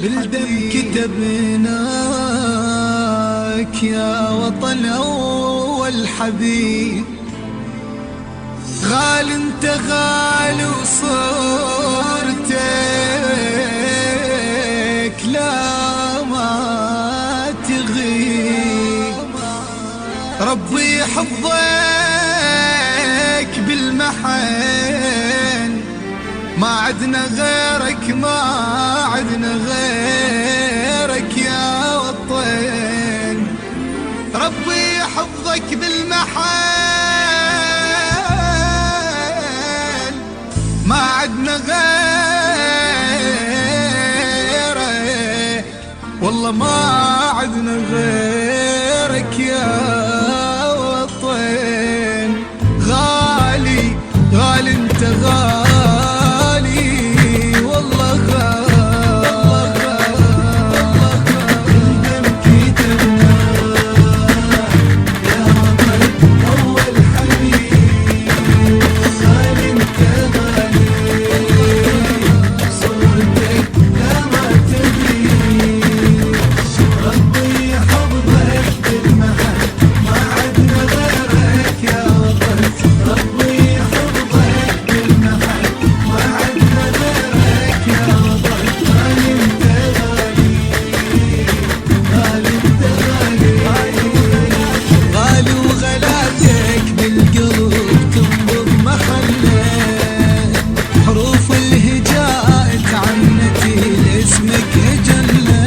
بالدم كتبناك يا وطن أول حبيب. غالي انت غالي وصورتك لا ما تغيب. ربي يحفظك بالمحن، ما عدنا غيرك ما عدنا غيرك يا وطن. ربي يحفظك بالمحن، ما عدنا غيرك والله ما عدنا غيرك يا وطن. غالي غالي انت غالي والله غالي. بالدم كتبنا يا وطن أول حبيب. غالي انت غالي صورتك لا ما تغيب. ربي يحفظك بالمحن، ما عدنا غيرك يا وطن. ربي يحفظك بالمحن، ما عدنا غيرك يا وطن. غالي انت غالي غالي انت غالي غالي وغلاتك بالقلب تنبض محله. حروف الهجاء تعنتي لاسمك جنة.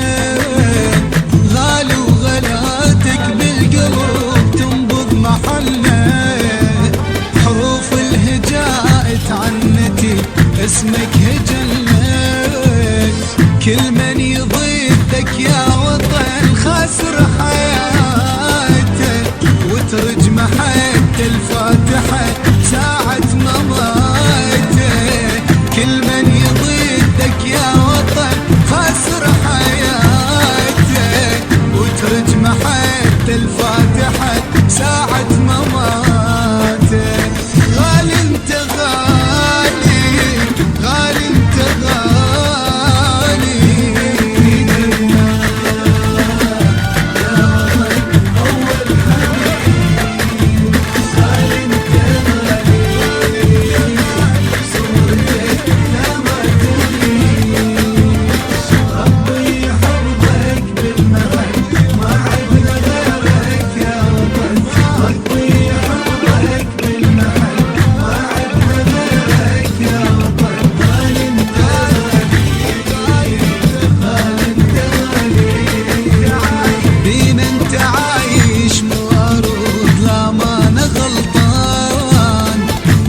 غالي وغلاتك بالقلب تنبض محله. حروف الهجاء تعنتي اسمك جنة. كل من يضيفك يا وطن خاسر حياته، وترجم حتى الفاتحة ساعة مماته. كل من يضيفك يا وطن خاسر حياته، وترجم حتى الفاتحة ساعة مماته. غالي انت غالي غالي انت غالي. أول حبيب. غالي انت غالي صورتك لا ما تغيب. ربي يحفظك بالمحن، ما عدنا غيرك يا وطن. ربي يحفظك بالمحن، ما عدنا غيرك يا وطن. غالي انت غالي غالي انت غالي. بين انت عايش موارود لا ما انا غلطان.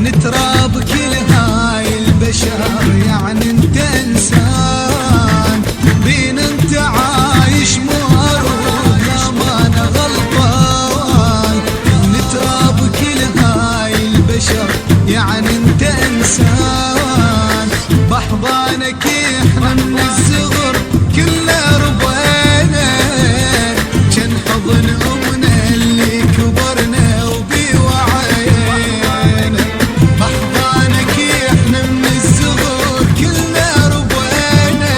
نتراب كل هاي البشر يعني انت انسان. بين انت عايش موارود لا ما انا غلطان. نتراب كل هاي البشر يعني انت انسان. بحضانك احنا من الصغر كله ربينا، جن حضن امنا اللي كبرنا وبي وعينا. بحضانك احنا من الصغر كله ربينا،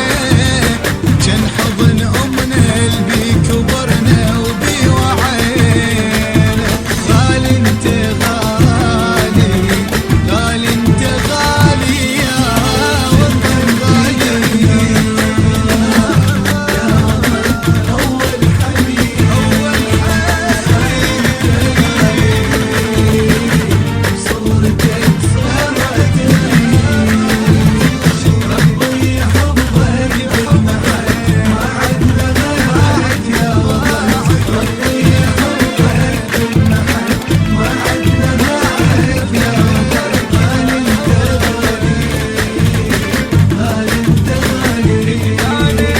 جن حضن امنا اللي كبرنا وبي وعينا. غالي انت غالي غالي انت غالي يا وطن. غالي يا وطن أول حبيب. أول حبيب صورتك لا ما تغيب. ربي يحفظك بالمحن، ما عدنا غيرك يا وطن. ربي يحفظك بالمحن، ما عدنا غيرك يا وطن. غالي انت غالي غالي انت غالي.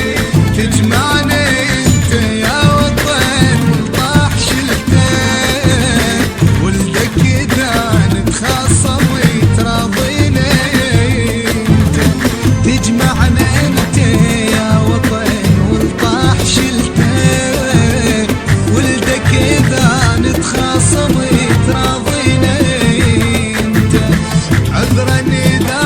تجمعنا انت يا وطن طاح شلتك. ولدك اذا نتخاصم يتراضينا انت. تجمعنا انت يا وطن والطاح شلتك. ولدك اذا نتخاصم يتراضينا انت. عذرا اذا